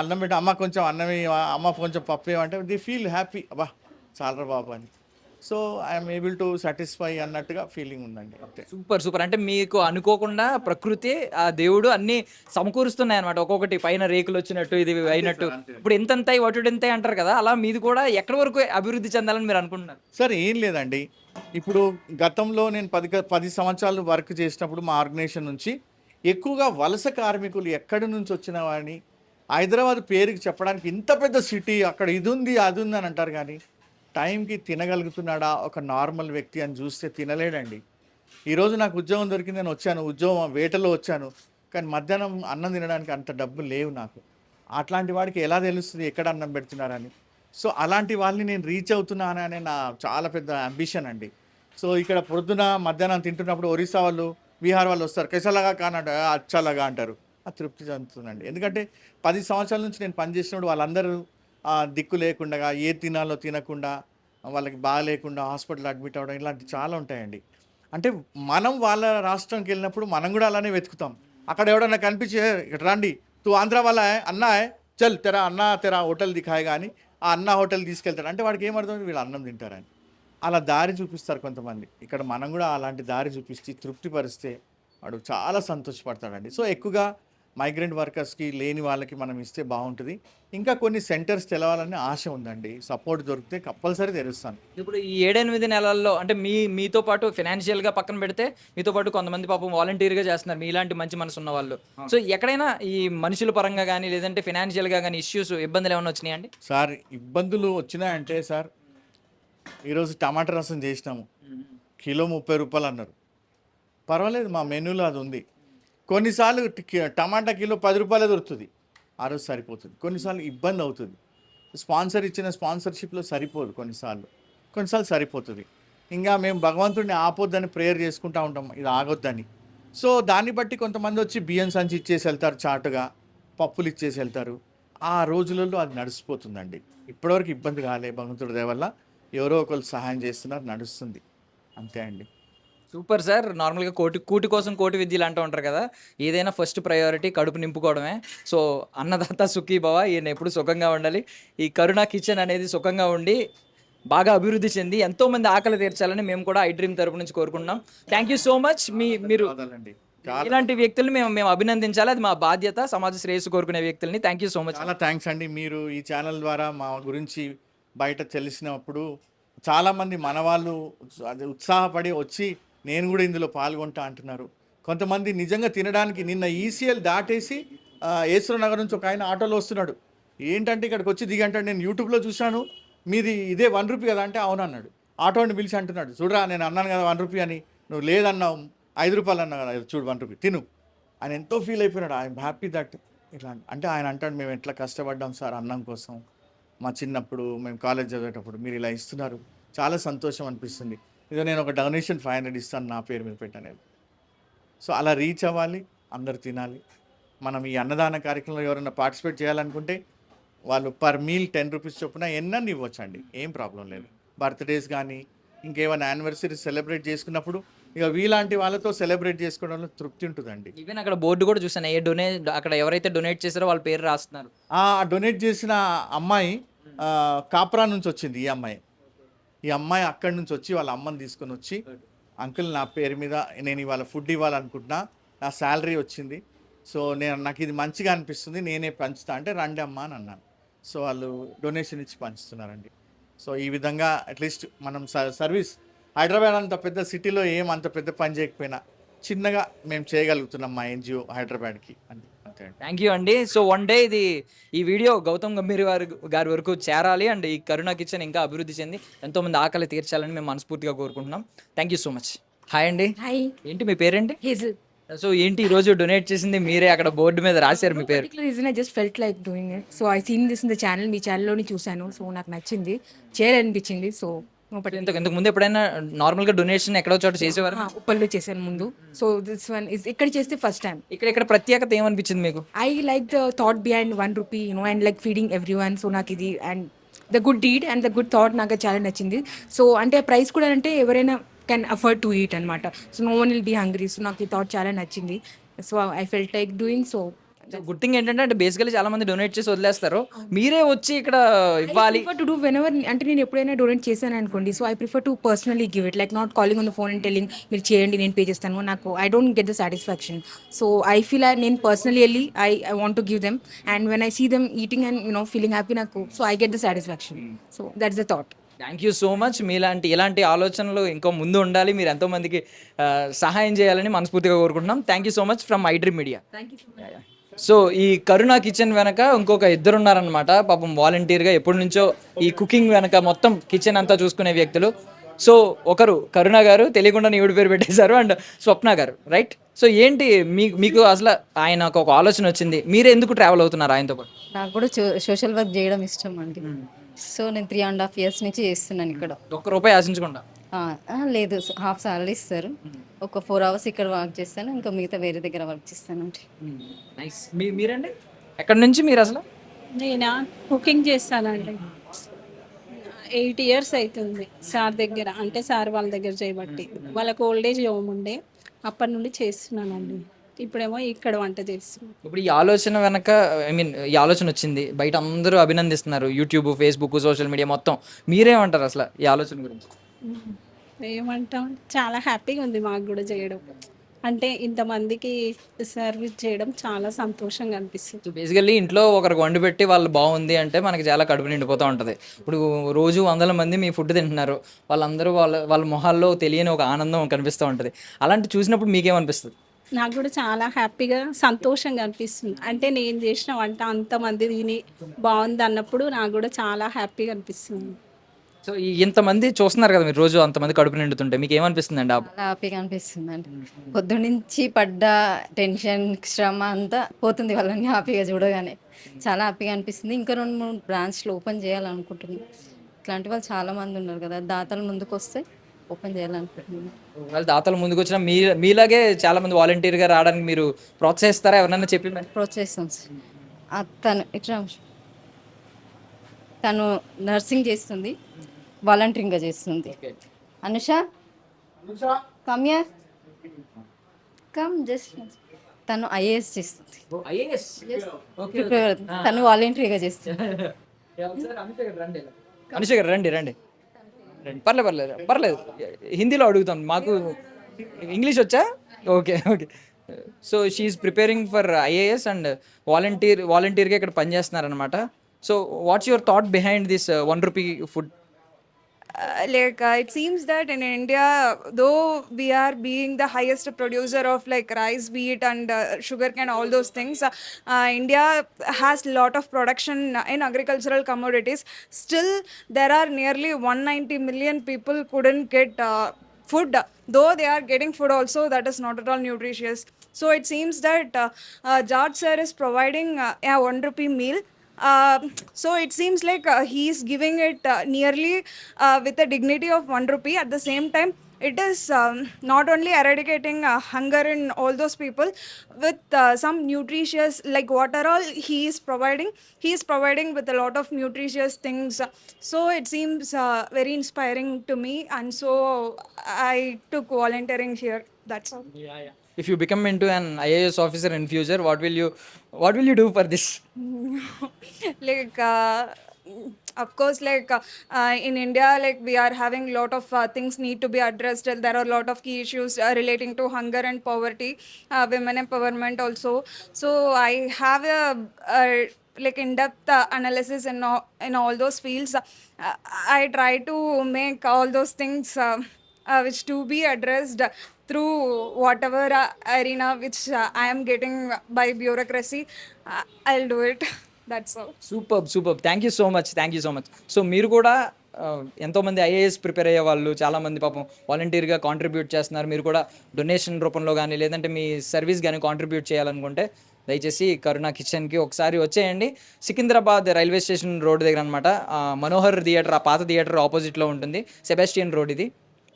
అన్నం పెట్టి అమ్మ కొంచెం అన్నం, అమ్మ కొంచెం పప్పు ఏమంటే ది ఫీల్ హ్యాపీ, అబ్బా చాలరా బాబు అని. So I'm able to satisfy అన్నట్టుగా ఫీలింగ్ ఉందండి అంతే. Super super. అంటే మీకు అనుకోకుండా ప్రకృతి, ఆ దేవుడు అన్ని సమకూరుస్తున్నాయి అనమాట, ఒక్కొక్కటి పైన రేకులు వచ్చినట్టు, ఇది అయినట్టు. ఇప్పుడు ఎంతంత వటుడు ఎంత అంటారు కదా, అలా మీది కూడా ఎక్కడి వరకు అభివృద్ధి చెందాలని మీరు అనుకుంటున్నారు? సార్ ఏం లేదండి, ఇప్పుడు గతంలో నేను 10 సంవత్సరాలు వర్క్ చేసినప్పుడు మా ఆర్గనైజేషన్ నుంచి ఎక్కువగా వలస కార్మికులు ఎక్కడి నుంచి వచ్చిన వాడిని, హైదరాబాద్ పేరుకి చెప్పడానికి ఇంత పెద్ద సిటీ, అక్కడ ఇది ఉంది అది ఉంది అని అంటారు, కానీ టైంకి తినగలుగుతున్నాడా ఒక నార్మల్ వ్యక్తి అని చూస్తే తినలేడండి. ఈరోజు నాకు ఉద్యోగం దొరికింది, నేను వచ్చాను, ఉద్యోగం వేటలో వచ్చాను, కానీ మధ్యాహ్నం అన్నం తినడానికి అంత డబ్బులు లేవు నాకు. అట్లాంటి వాడికి ఎలా తెలుస్తుంది ఎక్కడ అన్నం పెడుతున్నారని? సో అలాంటి వాళ్ళని నేను రీచ్ అవుతున్నాను అనే నా చాలా పెద్ద అంబిషన్ అండి. సో ఇక్కడ పొద్దున మధ్యాహ్నం తింటున్నప్పుడు ఒరిస్సా వాళ్ళు, బీహార్ వాళ్ళు వస్తారు, కెసలాగా కానంట అచ్చలాగా అంటారు, ఆ తృప్తి చెందుతుందండి. ఎందుకంటే 10 సంవత్సరాల నుంచి నేను పనిచేసినప్పుడు వాళ్ళందరూ దిక్కు లేకుండా, ఏ తినాలో తినకుండా, వాళ్ళకి బాగాలేకుండా హాస్పిటల్ అడ్మిట్ అవ్వడం, ఇలాంటివి చాలా ఉంటాయండి. అంటే మనం వాళ్ళ రాష్ట్రంకి వెళ్ళినప్పుడు మనం కూడా అలానే వెతుకుతాం. అక్కడ ఎవడన్నా కనిపించే ఇక్కడ రండి తూ ఆంధ్ర వాళ్ళ అన్నా చల్ తెరా అన్నా తెరా హోటల్ దిఖాయగా అని ఆ అన్న హోటల్ తీసుకెళ్తాడు. అంటే వాడికి ఏమర్థం, వీళ్ళు అన్నం తింటారని. అలా దారి చూపిస్తారు కొంతమంది. ఇక్కడ మనం కూడా అలాంటి దారి చూపించి తృప్తిపరిస్తే వాడు చాలా సంతోషపడతాడండి. సో ఎక్కువగా మైగ్రెంట్ వర్కర్స్కి, లేని వాళ్ళకి మనం ఇస్తే బాగుంటుంది. ఇంకా కొన్ని సెంటర్స్ తెలవాలని ఆశ ఉందండి, సపోర్ట్ దొరికితే కంపల్సరీ తెరుస్తాను. ఇప్పుడు ఈ 7-8 నెలల్లో అంటే మీతో పాటు ఫినాన్షియల్గా పక్కన పెడితే, మీతో పాటు కొంతమంది పాపం వాలంటీర్గా చేస్తున్నారు, మీలాంటి మంచి మనసు ఉన్న వాళ్ళు. సో ఎక్కడైనా ఈ మనుషుల పరంగా కానీ లేదంటే ఫినాన్షియల్గా కానీ ఇష్యూస్, ఇబ్బందులు ఏమైనా వచ్చినాయండి? సార్ ఇబ్బందులు వచ్చినాయంటే సార్, ఈరోజు టమాటా రసం చేసినాము, కిలో 30 రూపాయలు అన్నారు. పర్వాలేదు, మా మెనూలో అది ఉంది. కొన్నిసార్లు టమాటా కిలో 10 రూపాయలే దొరుకుతుంది, ఆ రోజు సరిపోతుంది. కొన్నిసార్లు ఇబ్బంది అవుతుంది, స్పాన్సర్ ఇచ్చిన స్పాన్సర్షిప్లో సరిపోదు, కొన్నిసార్లు సరిపోతుంది. ఇంకా మేము భగవంతుడిని ఆపొద్దని ప్రేయర్ చేసుకుంటూ ఉంటాం, ఇది ఆగొద్దని. సో దాన్ని బట్టి కొంతమంది వచ్చి బియ్యం సంచి ఇచ్చేసి వెళ్తారు, చాటుగా పప్పులు ఇచ్చేసి వెళ్తారు. ఆ రోజులలో అది నడిచిపోతుందండి. ఇప్పటివరకు ఇబ్బంది కాలే, భగవంతుడి దయ వల్ల ఎవరో ఒకరు సహాయం చేస్తున్నారు, నడుస్తుంది, అంతే అండి. Super sir. నార్మల్గా కూటి కోసం కోటి విద్యలు అంటూ ఉంటారు కదా, ఏదైనా ఫస్ట్ ప్రయారిటీ కడుపు నింపుకోవడమే. సో అన్నదాత సుఖీ భవ, ఈయన ఎప్పుడు సుఖంగా ఉండాలి. ఈ కరుణ కిచెన్ అనేది సుఖంగా ఉండి బాగా అభివృద్ధి చెంది ఎంతోమంది ఆకలి తీర్చాలని మేము కూడా ఐ డ్రీమ్ తరపు నుంచి కోరుకుంటున్నాం. Thank you so much. మీరు ధన్యవాదాలండి. ఇలాంటి వ్యక్తుల్ని మేము అభినందించాలి, అది మా బాధ్యత. సమాజ శ్రేయస్సు కోరుకునే వ్యక్తుల్ని. Thank you so much. చాలా థ్యాంక్స్ అండి. మీరు ఈ ఛానల్ ద్వారా మా గురించి బయట తెలిసినప్పుడు చాలామంది మన వాళ్ళు అది ఉత్సాహపడి వచ్చి నేను కూడా ఇందులో పాల్గొంటా అంటున్నారు. కొంతమంది నిజంగా తినడానికి నిన్న ఈసీఎల్ దాటేసి ఏసూర్ నగర్ నుంచి ఒక ఆయన ఆటోలో వస్తున్నాడు. ఏంటంటే ఇక్కడికి వచ్చి దిగంటాడు. నేను యూట్యూబ్లో చూశాను, మీది ఇదే 1 రూపీ కదా అంటే అవును అన్నాడు. ఆటోని పిలిచి అంటున్నాడు, చూడరా నేను అన్నాను కదా 1 రూపీ అని, నువ్వు లేదన్నావు 5 రూపాయలు అన్నావు కదా, చూడు 1 రూపీ తిను. ఆయన ఎంతో ఫీల్ అయిపోయినాడు. ఐఎమ్ హ్యాపీ దట్ ఇట్లా అంటే ఆయన అంటాడు, మేము ఎట్లా కష్టపడ్డాం సార్ అన్నం కోసం, మా చిన్నప్పుడు మేము కాలేజ్ చదివేటప్పుడు మీరు ఇలా ఇస్తున్నారు, చాలా సంతోషం అనిపిస్తుంది. ఇదో నేను ఒక డొనేషన్ 500 ఇస్తాను నా పేరు మీద పెట్టాను. సో అలా రీచ్ అవ్వాలి, అందరు తినాలి. మనం ఈ అన్నదాన కార్యక్రమంలో ఎవరైనా పార్టిసిపేట్ చేయాలనుకుంటే వాళ్ళు పర్ మీల్ 10 రూపీస్ చొప్పున ఎన్నన్నీ ఇవ్వచ్చండి, ఏం ప్రాబ్లం లేదు. బర్త్డేస్ కానీ ఇంకేమైనా యానివర్సరీ సెలబ్రేట్ చేసుకున్నప్పుడు ఇక వీలాంటి వాళ్ళతో సెలబ్రేట్ చేసుకోవడంలో తృప్తి ఉంటుందండి. ఈవెన్ అక్కడ బోర్డు కూడా చూసాను, అక్కడ ఎవరైతే డొనేట్ చేశారో వాళ్ళ పేరు రాస్తున్నారు. ఆ డొనేట్ చేసిన అమ్మాయి కాప్రా నుంచి వచ్చింది. ఈ అమ్మాయి అక్కడి నుంచి వచ్చి వాళ్ళ అమ్మని తీసుకొని వచ్చి, అంకుల్ నా పేరు మీద నేను ఇవాళ ఫుడ్ ఇవ్వాలనుకుంటున్నా, నా శాలరీ వచ్చింది, సో నాకు ఇది మంచిగా అనిపిస్తుంది, నేనే పంచుతా అంటే రండి అమ్మా అని అన్నాను. సో వాళ్ళు డొనేషన్ ఇచ్చి పంచుతున్నారండి. సో ఈ విధంగా అట్లీస్ట్ మనం సర్వీస్ హైదరాబాద్ అంత పెద్ద సిటీలో ఏం అంత పెద్ద పని చేయకపోయినా చిన్నగా మేము చేయగలుగుతున్నాం మా ఎన్జిఓ హైదరాబాద్కి అంతే. థ్యాంక్ యూ అండి. సో వన్ డే ఈ వీడియో గౌతమ్ గంభీర్ గారి వరకు చేరాలి అండ్ ఈ కరుణ కిచెన్ ఇంకా అభివృద్ధి చెంది ఎంతోమంది ఆకలి తీర్చాలని మేము మనస్ఫూర్తిగా కోరుకుంటున్నాం. Thank you so much. Hi అండి. హాయ్, ఏంటి మీ పేరేంటి? హేజల్. సో ఏంటి ఈరోజు డొనేట్ చేసింది మీరే, అక్కడ బోర్డు మీద రాశారు మీ పేరు. Particular reason I just felt like doing it. So I seen this in the channel, మీ ఛానల్లోని చూశాను. సో నాకు నచ్చింది, చేయాలనిపించింది. సో ఇంతకు ముందు ఎప్పుడైనా నార్మల్గా డొనేషన్ ఎక్కడో చోట చేసేవారు? ఉప్పల్లో చేశాను ముందు. సో దిస్ వన్ ఇస్ ఇక్కడ చేస్తే ఫస్ట్ టైం. ఇక్కడ ప్రత్యేకత ఏమనిపించింది మీకు? I like the thought behind 1 rupee, and like feeding every one. So నాకు ఇది and the good deed and the good thought నాకు చాలా నచ్చింది. సో అంటే ప్రైస్ కూడా అంటే ఎవరైనా కెన్ అఫోర్డ్ టు ఈట్ అనమాట. So no one will be hungry. So నాకు ఈ థాట్ చాలా నచ్చింది. So I felt like doing. So good thing ఏంటంటే అంటే బేసికలీ చాలా మంది డొనేట్ చేసి వదిలేస్తారు, మీరే వచ్చి ఇక్కడ ఇవ్వాలి. టు డూ వెన్ ఎవర్, అంటే నేను ఎప్పుడైనా డొనేట్ చేశాను అనుకోండి, so I prefer to personally give it, like not calling on the phone and telling మీరు చేయండి నేను పే చేస్తాను. నాకు I don't get the satisfaction. So I feel నేను పర్సనలీ వెళ్ళి I want to give them, and when I see them eating and feeling happy, నాకు so I get the satisfaction. So that's the thought. Thank you so much. ఇలాంటి ఆలోచనలు ఇంకా ముందు ఉండాలి, మీరు ఎంతోమందికి సహాయం చేయాలని మనస్ఫూర్తిగా కోరుకుంటున్నాం. Thank you so much from I dream media. Thank you. So ఈ కరుణ కిచెన్ వెనక ఇంకొక ఇద్దరు ఉన్నారనమాట, పాపం వాలంటీర్గా ఎప్పటి నుంచో ఈ కుకింగ్ వెనక మొత్తం కిచెన్ అంతా చూసుకునే వ్యక్తులు. సో ఒకరు కరుణ గారు, తెలియకుండా ఈవిడ పేరు పెట్టేశారు, అండ్ స్వప్న గారు, రైట్? సో ఏంటి మీకు అసలు ఆయనకు ఒక ఆలోచన వచ్చింది, మీరే ఎందుకు ట్రావెల్ అవుతున్నారు ఆయనతో పాటు? నాకు కూడా సోషల్ వర్క్ చేయడం ఇష్టం అండి. సో నేను 3.5 years నుంచి చేస్తున్నాను ఇక్కడ. ₹1 ఆశించకుండా? లేదు, హాఫ్ సాలరీ ఇస్తారు. ఒక 4 hours ఇక్కడ వర్క్ చేస్తాను, ఇంకా మిగతా వేరే దగ్గర వర్క్ చేస్తాను అండి. నైస్. మీరండి ఎక్కడి నుంచి మీరు అసలు? నేనా కుకింగ్ చేస్తానండి. 8 years అవుతుంది సార్ దగ్గర, అంటే సార్ వాళ్ళ దగ్గర చేయబట్టి. వాళ్ళకి ఓల్డేజ్ హోమ్ ఉండే, అప్పటి నుండి చేస్తున్నానండి. ఇప్పుడేమో ఇక్కడ వంట చేస్తున్నాను. ఇప్పుడు ఈ ఆలోచన వెనక ఈ ఆలోచన వచ్చింది, బయట అందరూ అభినందిస్తున్నారు, యూట్యూబ్, ఫేస్బుక్, సోషల్ మీడియా మొత్తం. మీరేమంటారు అసలు ఈ ఆలోచన గురించి? ఏమంటాం, చాలా హ్యాపీగా ఉంది మాకు కూడా చేయడం, అంటే ఇంతమందికి సర్వీస్ చేయడం చాలా సంతోషంగా అనిపిస్తుంది. సో బేసికల్లీ ఇంట్లో ఒకరికి వండి పెట్టి వాళ్ళు బాగుంది అంటే మనకి చాలా కడుపు నిండిపోతూ ఉంటుంది. ఇప్పుడు రోజు 100 మంది మీ ఫుడ్ తింటున్నారు, వాళ్ళందరూ వాళ్ళ మొహాల్లో తెలియని ఒక ఆనందం కనిపిస్తూ ఉంటుంది. అలాంటి చూసినప్పుడు మీకేమనిపిస్తుంది? నాకు కూడా చాలా హ్యాపీగా, సంతోషంగా అనిపిస్తుంది. అంటే నేను చేసిన వంట అంతమంది తిని బాగుంది అన్నప్పుడు నాకు కూడా చాలా హ్యాపీగా అనిపిస్తుంది. సో ఇంతమంది చూస్తున్నారు కదా మీరు, రోజు అంతమంది కడుపు నిండుతుంటే మీకు ఏమనిపిస్తుంది అండి? చాలా హ్యాపీగా అనిపిస్తుంది అండి. పొద్దున్నుంచి పడ్డ టెన్షన్, శ్రమ అంతా పోతుంది వాళ్ళని హ్యాపీగా చూడగానే. చాలా హ్యాపీగా అనిపిస్తుంది. ఇంకా 2-3 బ్రాంచ్లు ఓపెన్ చేయాలనుకుంటున్నాం. ఇట్లాంటి వాళ్ళు చాలా మంది ఉన్నారు కదా, దాతలు ముందుకు వస్తే ఓపెన్ చేయాలనుకుంటున్నాను. వాళ్ళు దాతలు ముందుకు వచ్చినా మీలాగే చాలా మంది వాలంటీర్గా రావడానికి మీరు ప్రోత్సహిస్తారా? ఎవరన్నా చెప్పి ప్రోత్సహిస్తాం. తను నర్సింగ్ చేస్తుంది, వాలంటీరింగ్గా చేస్తుంది. Anusha come here come just. తను ఐఏఎస్ చేస్తుంది. తను వాలంటరీగా చేస్తుంది. అనుష గారు రండి రండి పర్లేదు హిందీలో అడుగుతాం, మాకు ఇంగ్లీష్ వచ్చా? Okay okay. So she's preparing for IAS and వాలంటీర్గా ఇక్కడ పనిచేస్తున్నారనమాట. So what's your thought behind this ₹1 food? It seems that in India, though we are being the highest producer of like rice, wheat, and sugarcane, all those things, India has lot of production in agricultural commodities. Still, there are nearly 190 million people couldn't get food. Though they are getting food also, that is not at all nutritious. So it seems that George sir is providing a ₹1 meal. So it seems like he is giving it nearly with the dignity of ₹1. At the same time, it is not only eradicating hunger in all those people with some nutritious, like what are all he is providing with a lot of nutritious things. So it seems very inspiring to me, and so I took volunteering here. That's all. If you become into an IAS officer in future, what will you do for this? Like of course, like in India, like we are having lot of things need to be addressed. There are a lot of key issues relating to hunger and poverty, women empowerment also. So I have a like in-depth analysis in all those fields. I try to make all those things which to be addressed through whatever arena which I am getting by bureaucracy. I'll do it. That's all. Super thank you so much. So మీరు కూడా ఎంతోమంది IAS prepare అయ్యే వాళ్ళు చాలామంది పాపం వాలంటీర్గా contribute చేస్తున్నారు. మీరు కూడా డొనేషన్ రూపంలో కానీ లేదంటే మీ సర్వీస్ కానీ కాంట్రిబ్యూట్ చేయాలనుకుంటే దయచేసి కరుణ కిచెన్కి ఒకసారి వచ్చేయండి. సికింద్రాబాద్ రైల్వే స్టేషన్ రోడ్ దగ్గర అనమాట. మనోహర్ థియేటర్, ఆ పాత థియేటర్ ఆపోజిట్లో ఉంటుంది. సెబాస్టియన్ రోడ్ ఇది.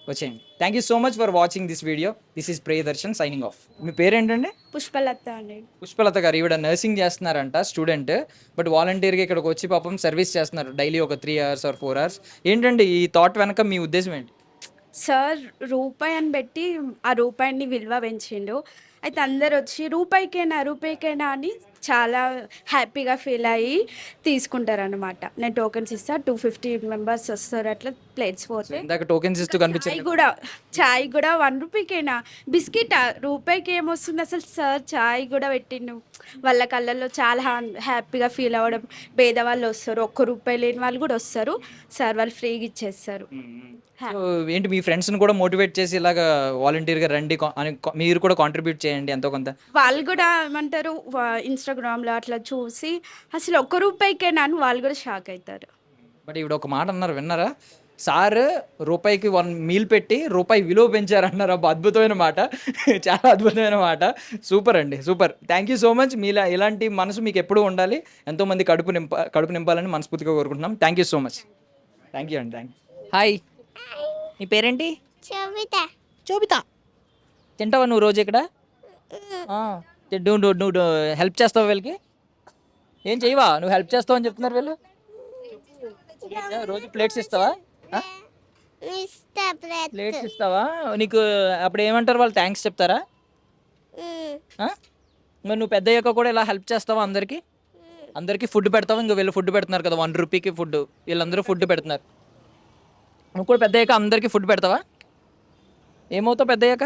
వచ్చేయండి. Thank you so much for watching this video. This is Priyadarshan signing off. మీ పేరేంటండి? పుష్పలత అండి. పుష్పలత గారు. ఈవిడ నర్సింగ్ చేస్తున్నారంట, స్టూడెంట్. బట్ వాలంటీర్గా ఇక్కడికి వచ్చి పాపం సర్వీస్ చేస్తున్నారు డైలీ ఒక 3 hours or 4 hours. ఏంటండి ఈ థాట్ వెనక మీ ఉద్దేశం ఏంటి? సార్ రూపాయి అని పెట్టి ఆ రూపాయిని విలువ పెంచిండు. అయితే అందరు వచ్చి రూపాయికేనా అని చాలా హ్యాపీగా ఫీల్ అయ్యి తీసుకుంటారనమాట. నేను టోకెన్స్ ఇస్తా, 250 members వస్తారు, అట్లా ప్లేట్స్ పోతే ఇందాక టోకెన్స్ ఇస్తూ కనిపించింది. చాయ్ కూడా ₹1 బిస్కెట్ రూపాయికి ఏమొస్తుంది అసలు. సార్ చాయ్ కూడా పెట్టిండు. వాళ్ళ కళ్ళల్లో చాలా హ్యాపీగా ఫీల్ అవ్వడం. పేదవాళ్ళు వస్తారు, ₹1 లేని వాళ్ళు కూడా వస్తారు. సార్ వాళ్ళు ఫ్రీగా ఇచ్చేస్తారు. సో ఏంటి మీ ఫ్రెండ్స్ని కూడా మోటివేట్ చేసి ఇలాగా వాలంటీర్గా రండి అని మీరు కూడా కాంట్రిబ్యూట్ చేయండి ఎంతో కొంత. వాళ్ళు కూడా ఏమంటారు, ఇన్స్టాగ్రామ్లో అట్లా చూసి అసలు ₹1కేనా అని వాళ్ళు కూడా షాక్ అవుతారు. బట్ ఈవిడ ఒక మాట అన్నారు, విన్నారా? సార్ రూపాయికి 1 meal పెట్టి రూపాయి విలువ పెంచారన్నారు. అబ్బా, అద్భుతమైన మాట, చాలా అద్భుతమైన మాట. సూపర్ అండి, super. Thank you so much. మీలా ఇలాంటి మనసు మీకు ఎప్పుడూ ఉండాలి. ఎంతోమంది కడుపు నింపాలని మనస్ఫూర్తిగా కోరుకుంటున్నాం. Thank you so much. Thank you అండి. హాయ్, నీ పేరేంటి? చోబితా. తింటావా నువ్వు రోజు ఇక్కడ? నువ్వు హెల్ప్ చేస్తావా వీళ్ళకి? ఏం చేయవా నువ్వు? హెల్ప్ చేస్తావు అని చెప్తున్నారు వీళ్ళు. రోజు ప్లేట్స్ ఇస్తావా? ప్లేట్స్ ఇస్తావా? నీకు అప్పుడు ఏమంటారు వాళ్ళు? థ్యాంక్స్ చెప్తారా? మరి నువ్వు పెద్ద అయ్యాక కూడా ఇలా హెల్ప్ చేస్తావా అందరికీ ఫుడ్ పెడతావా? ఇంకా వీళ్ళు ఫుడ్ పెడుతున్నారు కదా ₹1 ఫుడ్, వీళ్ళందరూ ఫుడ్ పెడుతున్నారు. నువ్వు కూడా పెద్ద అయ్యాక అందరికీ ఫుడ్ పెడతావా? ఏమవుతావు పెద్ద అయ్యాక?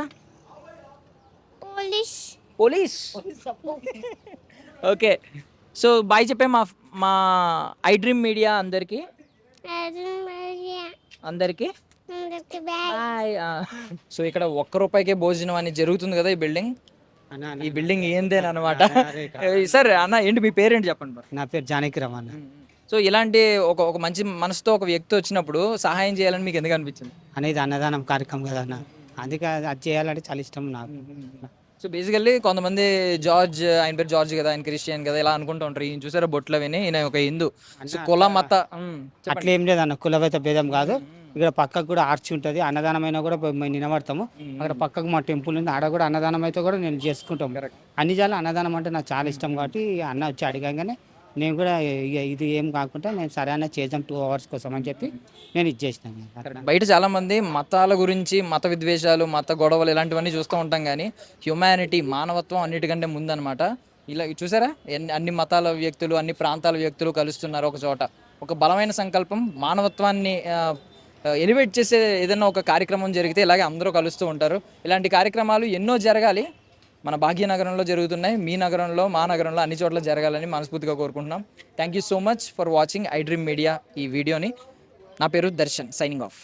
పోలీస్. ఓకే. సో బాయ్ చెప్పే మా ఐ డ్రీమ్ మీడియా అందరికీ బాయ్. సో ఇక్కడ ₹1 భోజనం అని జరుగుతుంది కదా ఈ బిల్డింగ్ ఏందేనమాట. సార్ అన్న, ఏంటి మీ పేరేంటి చెప్పండి. నా పేరు జానకి రమణ. సో ఇలాంటి ఒక మంచి మనసుతో ఒక వ్యక్తి వచ్చినప్పుడు సహాయం చేయాలని మీకు ఎందుకు అనిపించింది? అనేది అన్నదానం కార్యక్రమం కదా అన్న, అందుకే అది చేయాలంటే చాలా ఇష్టం నాకు. సో బేసికల్లీ కొంతమంది ఆయన పేరు జార్జ్ కదా, ఆయన క్రిస్టియన్ కదా, ఇలా అనుకుంటూ ఉంటారు. ఈయన చూసారా బొట్లు విని, ఈయన ఒక హిందూ. కుల మత అట్లా ఏం లేదన్న, కులవేత భేదం కాదు. ఇక్కడ పక్కకు కూడా ఆర్చి ఉంటుంది, అన్నదానం అయినా కూడా మేము నిలబడతాము. అక్కడ పక్కకు మా టెంపుల్ ఉంది, ఆడ కూడా అన్నదానం అయితే కూడా నేను చేసుకుంటాం. అన్ని జాలు అన్నదానం అంటే నాకు చాలా ఇష్టం కాబట్టి అన్న వచ్చి అడిగానే నేను కూడా ఇక ఇది ఏం కాకుండా నేను సరైన చేద్దాం 2 hours కోసం అని చెప్పి నేను ఇచ్చేసినాను అట్లా. బయట చాలామంది మతాల గురించి మత విద్వేషాలు మత గొడవలు ఇలాంటివన్నీ చూస్తూ ఉంటాం కానీ హ్యుమానిటీ మానవత్వం అన్నిటికంటే ముందనమాట. ఇలా చూసారా అన్ని మతాల వ్యక్తులు అన్ని ప్రాంతాల వ్యక్తులు కలుస్తున్నారు ఒక చోట. ఒక బలమైన సంకల్పం మానవత్వాన్ని ఎలివేట్ చేసే ఏదైనా ఒక కార్యక్రమం జరిగితే ఇలాగే అందరూ కలుస్తూ ఉంటారు. ఇలాంటి కార్యక్రమాలు ఎన్నో జరగాలి. మన భాగ్యనగరంలో జరుగుతున్నాయి, మీ నగరంలో మా నగరంలో అన్ని చోట్ల జరగాలని మనస్ఫూర్తిగా కోరుకుంటున్నాం. Thank you so much for watching I dream media ఈ వీడియోని. నా పేరు Darshan, signing off.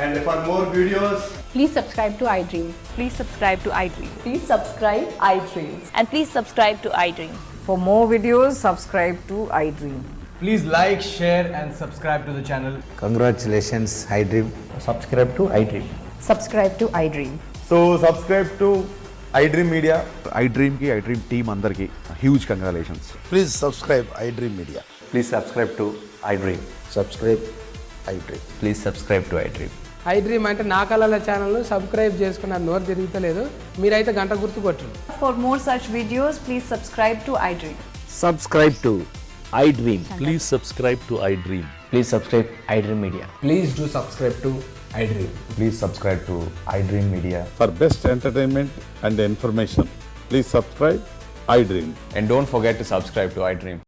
And for more videos, Please subscribe to iDream. please subscribe to iDream. Please subscribe iDream. And please subscribe to iDream. For more videos, subscribe to iDream. please like, share and subscribe to the channel. Congratulations, iDream. Subscribe to iDream. Subscribe to iDream. So subscribe to iDream Media. iDream ki iDream team andarki huge congratulations. Please subscribe iDream Media. Please subscribe to iDream. Subscribe iDream. Please subscribe to iDream. iDream అంటే నా కళల channel subscribe చేసుకున్న నోరు తిరుగుతలేదు, మీరైతే గంట గుర్తు కొట్టండి. For more such videos, please subscribe to iDream. Subscribe to iDream. Please subscribe to I dream. Please subscribe iDream Media. Please do subscribe to iDream. Please subscribe to iDream Media. For best entertainment and information please subscribe I dream. And don't forget to subscribe to iDream.